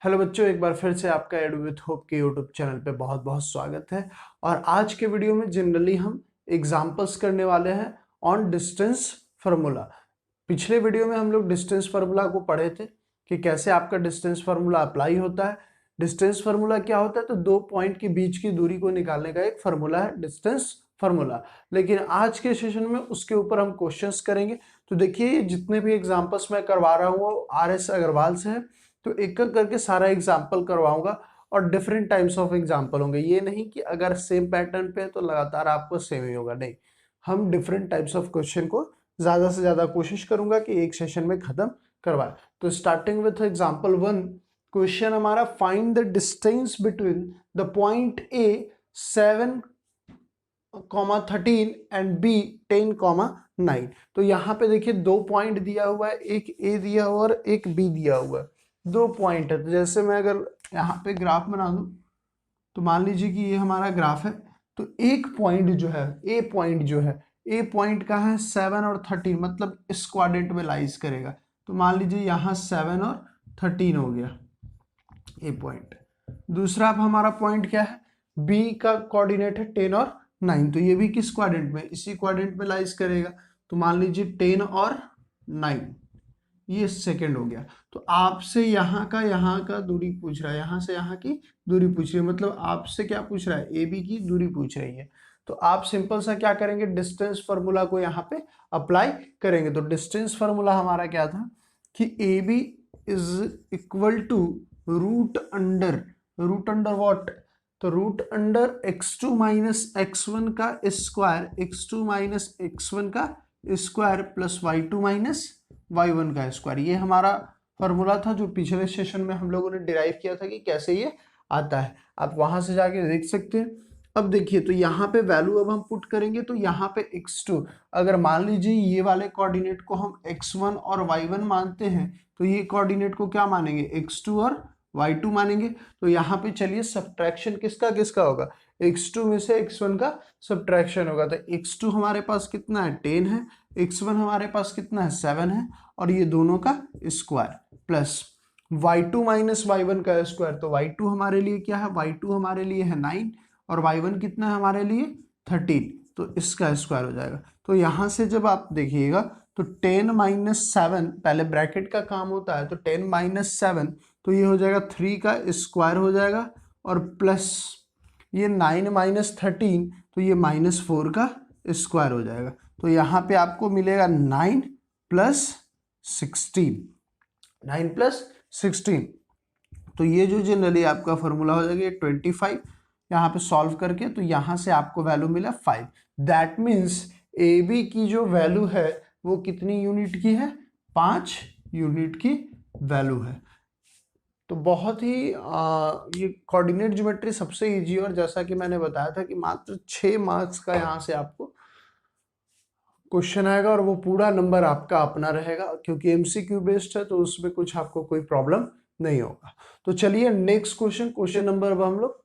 Hello बच्चों, एक बार फिर से आपका एडू विथ होप के यूट्यूब चैनल पे बहुत बहुत स्वागत है। और आज के वीडियो में जनरली हम एग्जांपल्स करने वाले हैं ऑन डिस्टेंस फार्मूला। पिछले वीडियो में हम लोग डिस्टेंस फार्मूला को पढ़े थे कि कैसे आपका डिस्टेंस फार्मूला अप्लाई होता है। डिस्टेंस फार्मूला क्या होता है? तो दो पॉइंट के बीच की दूरी को निकालने का एक फार्मूला है डिस्टेंस फार्मूला। लेकिन आज के सेशन में उसके ऊपर हम क्वेश्चंस करेंगे। तो देखिए, जितने भी एग्जाम्पल्स मैं करवा रहा हूँ वो RS अग्रवाल से है, तो एक एक करके सारा एग्जाम्पल करवाऊंगा और डिफरेंट टाइप्स ऑफ एग्जाम्पल होंगे। ये नहीं कि अगर सेम पैटर्न पे है तो लगातार आपको सेम ही होगा, नहीं, हम डिफरेंट टाइप्स ऑफ क्वेश्चन को ज्यादा से ज्यादा कोशिश करूंगा कि एक सेशन में खत्म करवाए। तो स्टार्टिंग विथ एग्जाम्पल 1, क्वेश्चन हमारा, find the distance between the point A 7,13 and B 10,9। तो यहाँ पे देखिए दो पॉइंट दिया हुआ है, एक ए दिया हुआ और एक बी दिया हुआ है, दो पॉइंट है। तो जैसे मैं अगर यहाँ पे ग्राफ बना दूं तो मान लीजिए कि ये हमारा ग्राफ है। तो एक पॉइंट जो है, ए पॉइंट जो है, ए पॉइंट का है 7 और 13, मतलब इस क्वाड्रेंट में लाइज करेगा। तो मान लीजिए यहाँ 7 और 13 हो गया ए पॉइंट। दूसरा अब हमारा पॉइंट क्या है, बी का कोऑर्डिनेट है 10 और 9, तो ये भी किस क्वाड्रेंट में, इसी क्वाड्रेंट में लाइज करेगा। तो मान लीजिए 10 और 9, ये सेकंड हो गया। तो आपसे यहाँ का दूरी पूछ रहा है, यहाँ से यहाँ की दूरी पूछ रही है, मतलब आपसे क्या पूछ रहा है, ए बी की दूरी पूछ रही है। तो आप सिंपल सा क्या करेंगे, डिस्टेंस फार्मूला को यहाँ पे अप्लाई करेंगे। तो डिस्टेंस फार्मूला हमारा क्या था कि A B is equal to root under what, तो root under x2 minus x1 का स्क्वायर, x2 माइनस x1 का square plus y2 minus y1 का स्क्वायर। ये हमारा फॉर्मूला था जो पिछले सेशन में हम लोगों ने डिराइव किया था कि कैसे ये आता है। आप वहां से जाके देख सकते हैं। अब देखिए, तो यहाँ पे वैल्यू अब हम पुट करेंगे। तो यहाँ पे x2, अगर मान लीजिए ये वाले कोऑर्डिनेट को हम x1 और y1 मानते हैं, तो ये कोऑर्डिनेट को क्या मानेंगे, x2 और y2 मानेंगे। तो यहाँ पे चलिए सब्ट्रैक्शन किसका किसका होगा, x2 में से x1 का सब्ट्रैक्शन होगा। तो x2 हमारे पास कितना है, 10 है, x1 हमारे पास कितना है, 7 है, और ये दोनों का square plus y2 minus y1 का स्क्वायर। तो y2 हमारे लिए क्या है, y2 हमारे लिए है 9 और y1 कितना है हमारे लिए 13, तो इसका स्क्वायर हो जाएगा। तो यहाँ से जब आप देखिएगा तो 10 माइनस 7, पहले ब्रैकेट का काम होता है, तो 10 माइनस 7, तो ये हो जाएगा 3 का स्क्वायर हो जाएगा, और प्लस ये 9 माइनस 13, तो ये -4 का स्क्वायर हो जाएगा। तो यहाँ पे आपको मिलेगा 9 प्लस 16, 9 प्लस 16। तो ये जो जनरली आपका फॉर्मूला हो जाएगा 25, यहाँ पे सॉल्व करके तो यहाँ से आपको वैल्यू मिला 5। दैट मीन्स ए बी की जो वैल्यू है वो कितनी यूनिट की है, 5 यूनिट की वैल्यू है। तो बहुत ही ये कोऑर्डिनेट ज्योमेट्री सबसे इजी, और जैसा कि मैंने बताया था कि मात्र 6 मार्क्स का यहाँ से आपको क्वेश्चन आएगा और वो पूरा नंबर आपका अपना रहेगा, क्योंकि एमसीक्यू बेस्ड है तो उसमें कुछ आपको कोई प्रॉब्लम नहीं होगा। तो चलिए नेक्स्ट क्वेश्चन नंबर अब हम लोग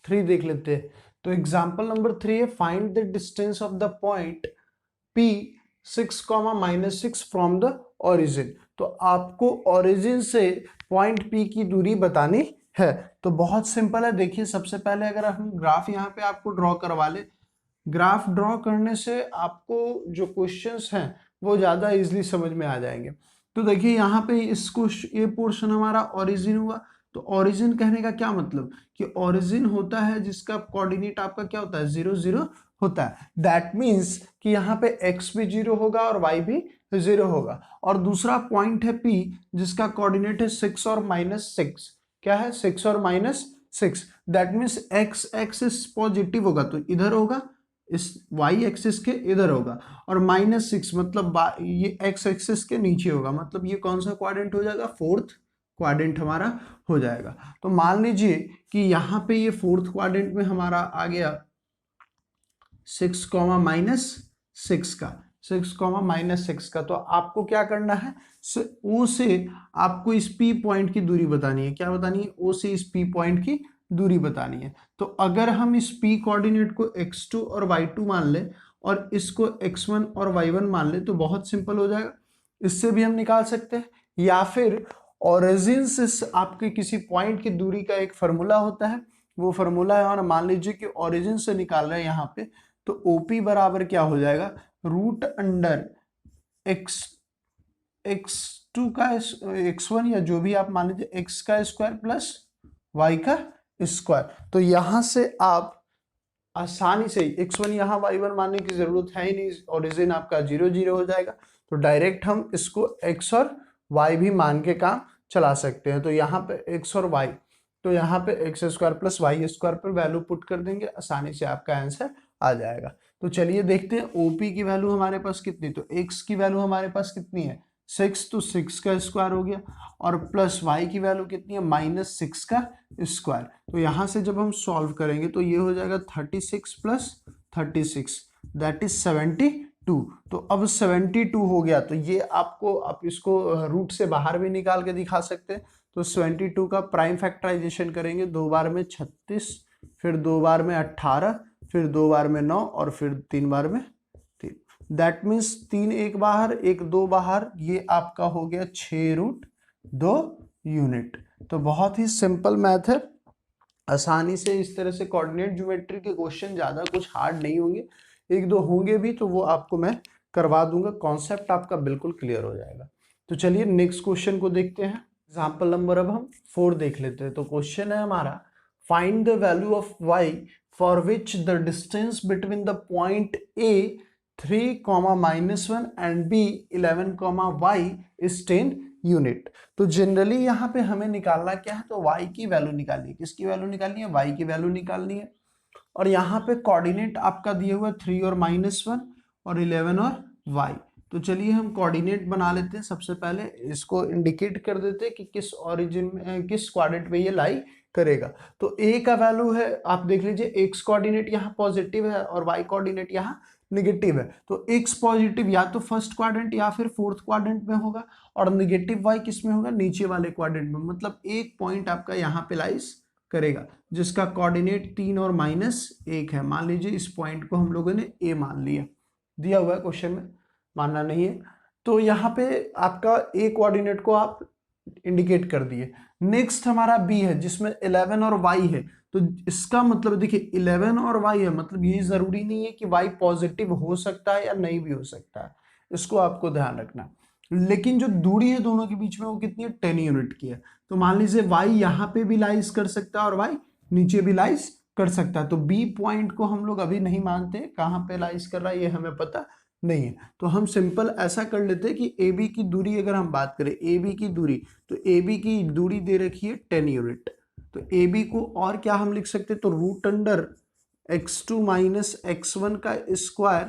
3 देख लेते हैं। तो एग्जाम्पल नंबर 3 है, find the distance of the point P 6, -6 from the origin. तो आपको ओरिजिन से पॉइंट P की दूरी बतानी है। तो बहुत सिंपल है। देखिए, सबसे पहले अगर हम ग्राफ यहाँ पे आपको ड्रॉ करवा ले, ग्राफ ड्रॉ करने से आपको जो क्वेश्चंस हैं वो ज़्यादा इजीली समझ में आ जाएंगे। तो देखिए यहाँ पे इसको, ये पोर्शन हमारा ओरिजिन हुआ। तो ओरिजिन कहने का क्या मतलब कि ओरिजिन होता है जिसका कोऑर्डिनेट आपका क्या होता है, 0 0 होता है। दैट मीन्स कि यहाँ पे x भी 0 होगा और y भी 0 होगा। और दूसरा पॉइंट है P जिसका कोऑर्डिनेट है 6 और -6, क्या है, 6 और -6। That means x axis positive होगा तो इधर होगा, इस y एक्सिस के इधर होगा, और -6 मतलब ये x एक्सिस के नीचे होगा। मतलब ये कौन सा क्वाड्रेंट हो जाएगा, फोर्थ क्वाड्रेंट हमारा हो जाएगा। तो मान लीजिए कि यहाँ पे ये फोर्थ क्वाड्रेंट में हमारा आ गया 6, -6 का, 6, -6 का। तो आपको क्या करना है, O से आपको इस P पॉइंट की दूरी बतानी है। क्या बतानी है, O से इस P पॉइंट की दूरी बतानी है। तो अगर हम इस P कोऑर्डिनेट को x2 और y2 मान ले और इसको x1 और y1 मान ले तो बहुत सिंपल हो जाएगा। इससे भी हम निकाल सकते हैं, या फिर ओरिजिन से आपके किसी पॉइंट की दूरी का एक फार्मूला होता है, वो फार्मूला है, और मान लीजिए कि ओरिजिन से निकाल रहे हैं यहाँ पे, तो ओपी बराबर क्या हो जाएगा, रूट अंडर x2 का x1 या जो भी आप मान लीजिए x का स्क्वायर प्लस y का स्क्वायर। तो यहां से आप आसानी से x1 यहाँ y1 मानने की जरूरत है ही नहीं, ओरिजिन आपका 0 0 हो जाएगा, तो डायरेक्ट हम इसको x और y भी मान के काम चला सकते हैं। तो यहाँ पे x और y, तो यहाँ पे x square plus y square पर वैल्यू पुट कर देंगे, आसानी से आपका आंसर आ जाएगा। तो चलिए देखते हैं ओपी की वैल्यू हमारे पास कितनी, तो x की वैल्यू हमारे पास कितनी है 6, तो 6 का स्क्वायर हो गया, और प्लस y की वैल्यू कितनी है -6 का स्क्वायर। तो यहाँ से जब हम सॉल्व करेंगे तो ये हो जाएगा 36 प्लस 36 दैट इज 72। तो अब 72 हो गया, तो ये आपको आप इसको रूट से बाहर भी निकाल के दिखा सकते हैं। तो 72 का प्राइम फैक्टराइजेशन करेंगे, 2 बार में 36, फिर 2 बार में 18, फिर 2 बार में 9, और फिर 3 बार में 3। दैट मीन्स 3 एक बाहर 1 2 बाहर, ये आपका हो गया 6√2 यूनिट। तो बहुत ही सिंपल मैथ है, आसानी से इस तरह से कोऑर्डिनेट ज्योमेट्री के क्वेश्चन ज़्यादा कुछ हार्ड नहीं होंगे, 1 2 होंगे भी तो वो आपको मैं करवा दूंगा, कॉन्सेप्ट आपका बिल्कुल क्लियर हो जाएगा। तो चलिए नेक्स्ट क्वेश्चन को देखते हैं। एग्जाम्पल नंबर अब हम 4 देख लेते हैं। तो क्वेश्चन है हमारा, find the value of y for which the distance between the point a 3, -1 and b 11, y is 10 unit. तो जनरली यहाँ पे हमें निकालना क्या है, तो y की वैल्यू निकालनी है। किसकी वैल्यू निकालनी है, y की वैल्यू निकालनी है। और यहाँ पे कोऑर्डिनेट आपका दिया हुआ है 3 और -1 और 11 और y। तो चलिए हम कोऑर्डिनेट बना लेते हैं। सबसे पहले इसको इंडिकेट कर देते हैं कि किस ओरिजिन में, किस क्वाड्रेंट में ये लाई करेगा। तो a का वैल्यू है, आप देख लीजिए x कोऑर्डिनेट यहाँ पॉजिटिव है और y कोऑर्डिनेट यहाँ निगेटिव है। तो x पॉजिटिव या तो फर्स्ट क्वाड्रेंट या फिर फोर्थ क्वाड्रेंट में होगा, और निगेटिव y किस में होगा, नीचे वाले क्वाड्रेंट में। मतलब एक पॉइंट आपका यहाँ पे लाइज करेगा जिसका कोऑर्डिनेट 3 और -1 है। मान लीजिए इस पॉइंट को हम लोगों ने a मान लिया, दिया हुआ है क्वेश्चन में, मानना नहीं है। तो यहाँ पे आपका a कोऑर्डिनेट को आप इंडिकेट कर दिए। नेक्स्ट हमारा b है जिसमें 11 और y है। तो इसका मतलब देखिए 11 और y है, मतलब ये जरूरी नहीं है कि y पॉजिटिव हो सकता है या नहीं भी हो सकता है, इसको आपको ध्यान रखना। लेकिन जो दूरी है दोनों के बीच में वो कितनी है, 10 यूनिट की है। तो मान लीजिए y यहाँ पे भी लाइज कर सकता है और y नीचे भी लाइज कर सकता है। तो b पॉइंट को हम लोग अभी नहीं मानते, कहाँ पे लाइज कर रहा है ये हमें पता नहीं है। तो हम सिंपल ऐसा कर लेते हैं कि AB की दूरी, अगर हम बात करें AB की दूरी, तो AB की दूरी दे रखी है 10 यूनिट। तो AB को और क्या हम लिख सकते हैं, तो रूट अंडर x2 - x1 का स्क्वायर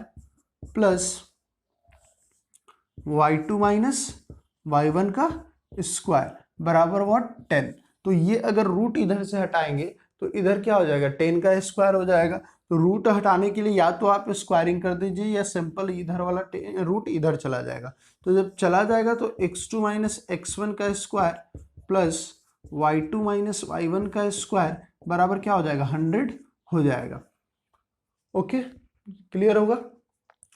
प्लस y2 - y1 का स्क्वायर बराबर व्हाट 10। तो ये अगर रूट इधर से हटाएंगे तो इधर क्या हो जाएगा, 10 का स्क्वायर हो जाएगा। तो रूट हटाने के लिए या तो आप स्क्वायरिंग कर दीजिए या सिंपल इधर वाला रूट इधर चला जाएगा। तो जब चला जाएगा तो x2 - x1 का स्क्वायर प्लस y2 - y1 का स्क्वायर बराबर क्या हो जाएगा, 100 हो जाएगा। ओके, क्लियर होगा।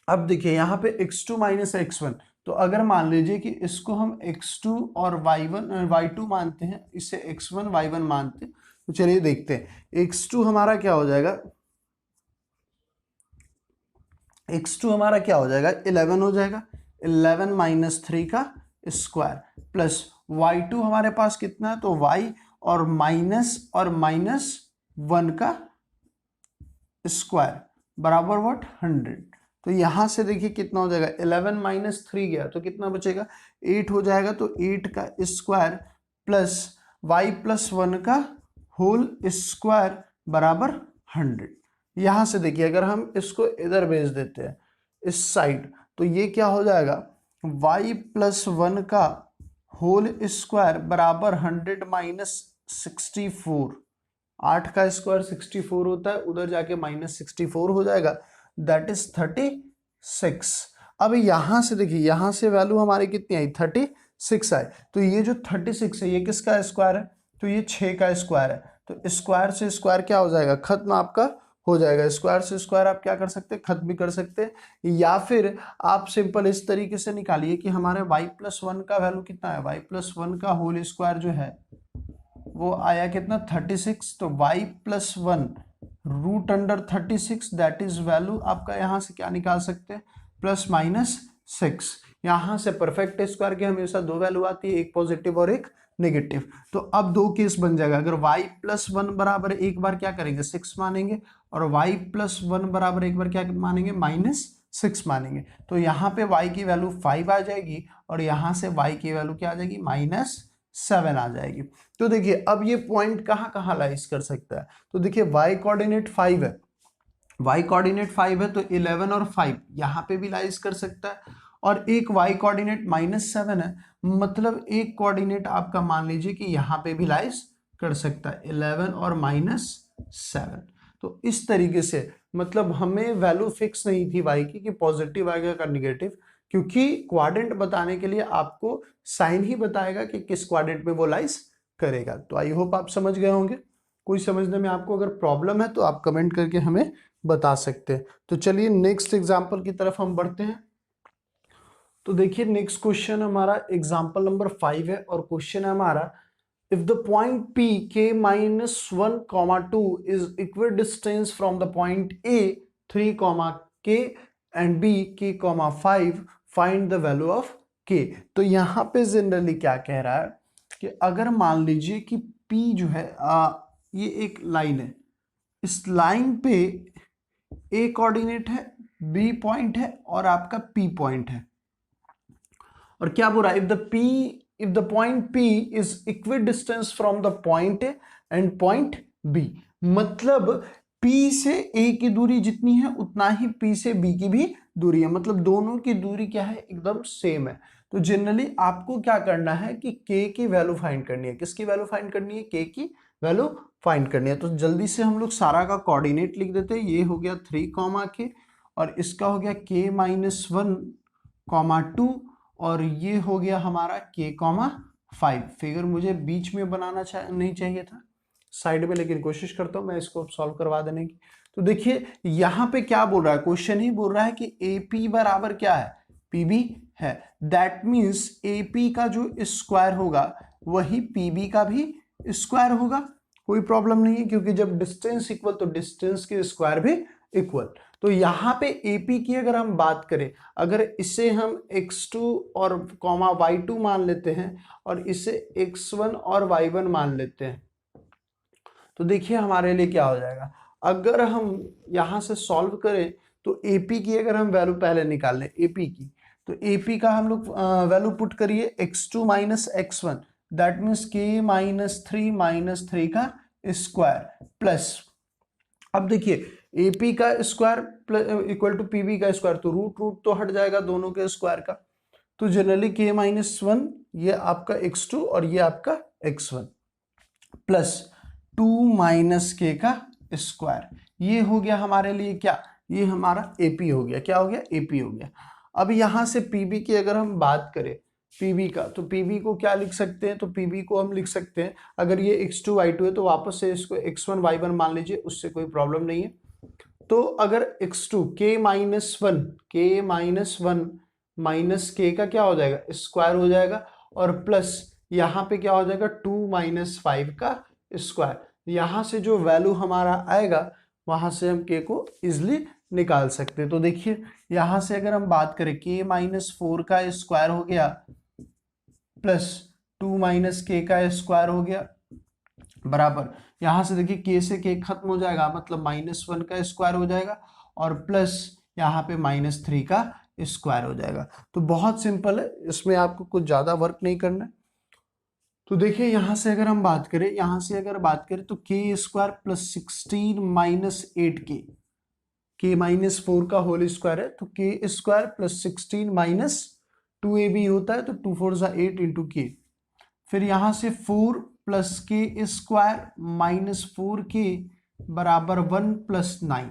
अब देखिए यहाँ पे x2 - x1, तो अगर मान लीजिए कि इसको हम x2 और y2 मानते हैं, इसे x1 y1 मानते हैं, तो चलिए देखते हैं। x2 हमारा क्या हो जाएगा, x2 हमारा क्या हो जाएगा, 11 हो जाएगा, 11 - 3 का स्क्वायर प्लस y2 हमारे पास कितना है, तो y और -1 का स्क्वायर बराबर व्हाट 100। तो यहां से देखिए कितना हो जाएगा, 11 - 3 गया तो कितना बचेगा, 8 हो जाएगा। तो 8 का स्क्वायर प्लस y + 1 का होल स्क्वायर बराबर 100। यहां से देखिए अगर हम इसको इधर भेज देते हैं इस साइड, तो ये क्या हो जाएगा, y + 1 का होल स्क्वायर बराबर 100 - 64। 8 का स्क्वायर 64 होता है, उधर जाके -64 हो जाएगा, दैट इज 36। अब यहां से देखिए, यहां से वैल्यू हमारी कितनी आई, 36 आए। तो ये जो 36 है ये किसका स्क्वायर है, तो ये 6 का स्क्वायर है। तो स्क्वायर से स्क्वायर क्या हो जाएगा, खत्म आपका हो जाएगा। स्क्वायर से स्क्वायर आप क्या कर सकते हैं, खत्म भी कर सकते हैं, या फिर आप सिंपल इस तरीके से निकालिए कि हमारे y+1 का वैल्यू कितना है, y+1 का होल स्क्वायर जो है वो आया कितना 36, तो y+1 √36 दैट इज वैल्यू आपका यहां से क्या निकाल सकते हैं, ±6। यहां से परफेक्ट स्क्वायर के हमेशा दो वैल्यू आती है, एक पॉजिटिव और एक नेगेटिव। तो अब दो केस बन जाएगा, अगर y+1 बराबर एक बार क्या करेंगे 6 मानेंगे, और y+1 बराबर एक बार क्या मानेंगे -6 मानेंगे। तो यहाँ पे y की वैल्यू 5 आ जाएगी और यहाँ से y की वैल्यू क्या आ जाएगी -7 आ जाएगी। तो देखिए अब ये पॉइंट कहाँ कहाँ लाइज कर सकता है, तो देखिए y कोऑर्डिनेट 5 है, y कोऑर्डिनेट 5 है तो 11 और 5 यहाँ पे भी लाइज कर सकता है, और एक y कोऑर्डिनेट -7 है, मतलब एक कोऑर्डिनेट आपका मान लीजिए कि यहाँ पे भी लाइज कर सकता है 11 और -7। तो इस तरीके से मतलब हमें वैल्यू फिक्स नहीं थी y की कि पॉजिटिव आएगा का निगेटिव, क्योंकि क्वाड्रेंट बताने के लिए आपको साइन ही बताएगा कि किस क्वाड्रेंट में वो लाइज करेगा। तो आई होप आप समझ गए होंगे। कोई समझने में आपको अगर प्रॉब्लम है तो आप कमेंट करके हमें बता सकते हैं। तो चलिए नेक्स्ट एग्जांपल की तरफ हम बढ़ते हैं। तो देखिए नेक्स्ट क्वेश्चन हमारा एग्जांपल नंबर 5 है, और क्वेश्चन है हमारा if the point P k -1, 2 is equidistance from the point A 3, k and B k, 5 find the value of k। तो यहाँ पे जनरली क्या कह रहा है कि अगर मान लीजिए कि P जो है ये एक लाइन है, इस लाइन पे A कोऑर्डिनेट है, B पॉइंट है और आपका P पॉइंट है, और क्या बोल रहा है if the point P is equidistant from the point A and point B, मतलब P से A की दूरी जितनी है उतना ही P से B की भी दूरी है, मतलब दोनों की दूरी क्या है एकदम सेम है। तो जनरली आपको क्या करना है कि K की वैल्यू फाइंड करनी है, किसकी वैल्यू फाइंड करनी है, K की वैल्यू फाइंड करनी है। तो जल्दी से हम लोग सारा का कोऑर्डिनेट लिख देते हैं, ये हो गया 3, k और इसका हो गया k -1, 2 और ये हो गया हमारा k, 5। फिगर मुझे बीच में बनाना नहीं चाहिए था, साइड में, लेकिन कोशिश करता हूं मैं इसको सॉल्व करवा देने की। तो देखिए यहाँ पे क्या बोल रहा है, क्वेश्चन ही बोल रहा है कि AP बराबर क्या है, PB है। दैट मीन्स AP का जो स्क्वायर होगा वही PB का भी स्क्वायर होगा, कोई प्रॉब्लम नहीं है, क्योंकि जब डिस्टेंस इक्वल तो डिस्टेंस के स्क्वायर भी इक्वल। तो यहाँ पे AP की अगर हम बात करें, अगर इसे हम x2 और y2 मान लेते हैं और इसे x1 और y1 मान लेते हैं, तो देखिए हमारे लिए क्या हो जाएगा। अगर हम यहाँ से सॉल्व करें तो AP की अगर हम वैल्यू पहले निकाल लें AP की, तो AP का हम लोग वैल्यू पुट करिए x2 - x1, that means k -3 का स्क्वायर प्लस, अब देखिए AP का स्क्वायर इक्वल टू PB का स्क्वायर, तो रूट तो हट जाएगा दोनों के स्क्वायर का। तो जनरली k -1 ये आपका x2 और ये आपका x1 प्लस 2 - k का स्क्वायर, ये हो गया हमारे लिए क्या, ये हमारा AP हो गया, क्या हो गया, AP हो गया। अब यहां से PB की अगर हम बात करें PB का, तो PB को क्या लिख सकते हैं, तो PB को हम लिख सकते हैं, अगर ये x2 y2 है तो वापस से इसको x1 y1 मान लीजिए, उससे कोई प्रॉब्लम नहीं है। तो अगर x2 k -1 k का क्या हो जाएगा, स्क्वायर हो जाएगा, और प्लस यहाँ पे क्या हो जाएगा 2 - 5 का स्क्वायर, यहाँ से जो वैल्यू हमारा आएगा वहां से हम k को इजिली निकाल सकते हैं। तो देखिए यहाँ से अगर हम बात करें k -4 का स्क्वायर हो गया प्लस 2 - k का स्क्वायर हो गया बराबर, यहां से देखिए k से k खत्म हो जाएगा, मतलब -1 का स्क्वायर हो जाएगा और प्लस यहाँ पे -3 का स्क्वायर हो जाएगा। तो बहुत सिंपल है, इसमें आपको कुछ ज्यादा वर्क नहीं करना है। तो देखिए यहाँ से अगर हम बात करें, यहाँ से अगर बात करें तो k² + 16 - 8k, k -4 का होल स्क्वायर है, तो k² + 16 - 2ab होता है, तो 2 4 = 8 × k, फिर यहाँ से 4 + k² - 4k बराबर 1 + 9।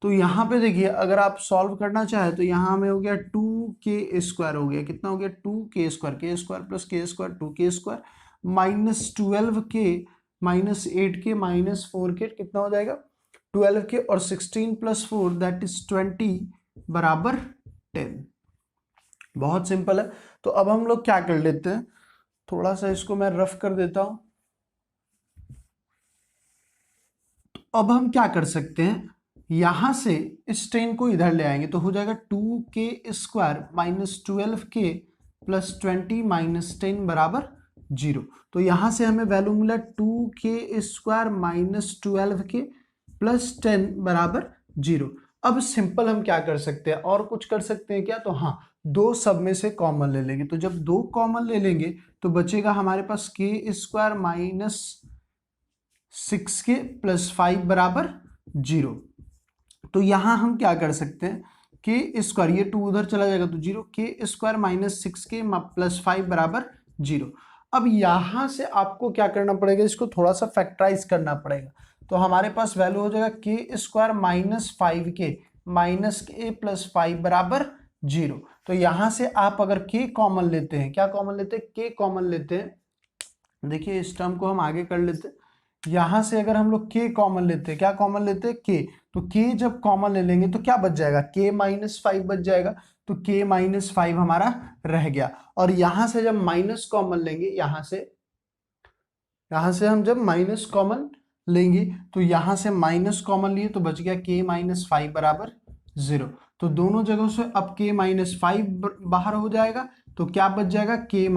तो यहाँ पे देखिए अगर आप सॉल्व करना चाहे तो यहाँ में हो गया 2k² हो गया, कितना हो गया 2k², k² + k² 2k² -12k -8k -4k कितना हो जाएगा 12 के और 16 + 4 दैट इज 20 बराबर 10। बहुत सिंपल है। तो अब हम लोग क्या कर लेते हैं, थोड़ा सा इसको मैं रफ कर देता हूं। तो अब हम क्या कर सकते हैं, यहां से इस 10 को इधर ले आएंगे तो हो जाएगा 2k² - 12k + 20 - 10 बराबर 0। तो यहां से हमें वैल्यू मिला 2k² - 12k + 10 बराबर 0। अब सिंपल हम क्या कर सकते हैं, और कुछ कर सकते हैं क्या, तो हाँ, दो सब में से कॉमन ले लेंगे। तो जब दो कॉमन ले लेंगे तो बचेगा हमारे पास k² - 6k + 5 बराबर 0। तो यहां हम क्या कर सकते हैं, k², ये 2 उधर चला जाएगा तो 0, k² - 6k + 5 बराबर 0। अब यहां से आपको क्या करना पड़ेगा, इसको थोड़ा सा फैक्टराइज करना पड़ेगा। तो हमारे पास वैल्यू हो जाएगा k² - 5k - k + 5 बराबर 0। तो यहां से आप अगर k कॉमन लेते हैं, क्या कॉमन लेते हैं, k कॉमन लेते हैं, देखिए इस टर्म को हम आगे कर लेते हैं। यहां से अगर हम लोग k कॉमन लेते हैं, क्या कॉमन लेते हैं, k, तो k जब कॉमन ले लेंगे तो क्या बच जाएगा, k - 5 बच जाएगा। तो k - 5 हमारा रह गया। और यहां से जब माइनस कॉमन लेंगे, यहां से हम जब माइनस कॉमन लेंगे तो यहां से माइनस कॉमन लिए तो बच गया k - 5 बराबर 0। तो दोनों जगहों से अब k - 5 बाहर हो जाएगा तो क्या बच जाएगा, k -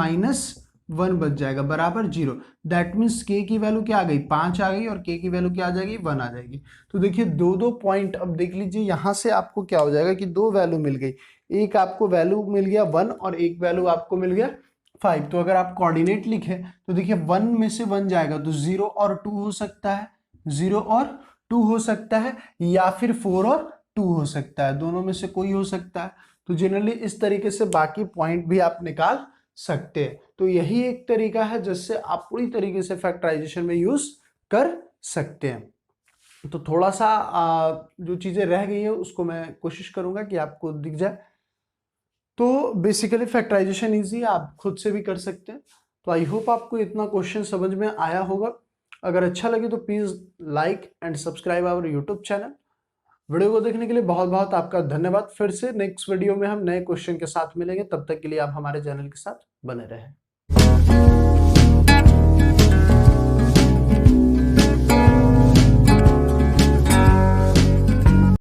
1 बच जाएगा बराबर 0। दैट मीन्स k की वैल्यू क्या आ गई, 5 आ गई, और k की वैल्यू क्या आ जाएगी, 1 आ जाएगी। तो देखिए दो पॉइंट, अब देख लीजिए यहां से आपको क्या हो जाएगा कि दो वैल्यू मिल गई, एक आपको वैल्यू मिल गया 1 और एक वैल्यू आपको मिल गया 5। तो अगर आप कोऑर्डिनेट लिखे तो देखिए 1 में से 1 जाएगा तो 0 और 2 हो सकता है, 0 और 2 हो सकता है, या फिर 4 और 2 हो सकता है, दोनों में से कोई हो सकता है। तो जनरली इस तरीके से बाकी पॉइंट भी आप निकाल सकते हैं। तो यही एक तरीका है जिससे आप पूरी तरीके से फैक्टराइजेशन में यूज कर सकते हैं। तो थोड़ा सा जो चीजें रह गई है उसको मैं कोशिश करूंगा कि आपको दिख जाए। तो बेसिकली फैक्टराइजेशन इजी है, आप खुद से भी कर सकते हैं। तो आई होप आपको इतना क्वेश्चन समझ में आया होगा। अगर अच्छा लगे तो please like and subscribe our YouTube channel. Video को देखने के लिए बहुत बहुत आपका धन्यवाद। फिर से नेक्स्ट वीडियो में हम नए क्वेश्चन के साथ मिलेंगे, तब तक के लिए आप हमारे चैनल के साथ बने रहें।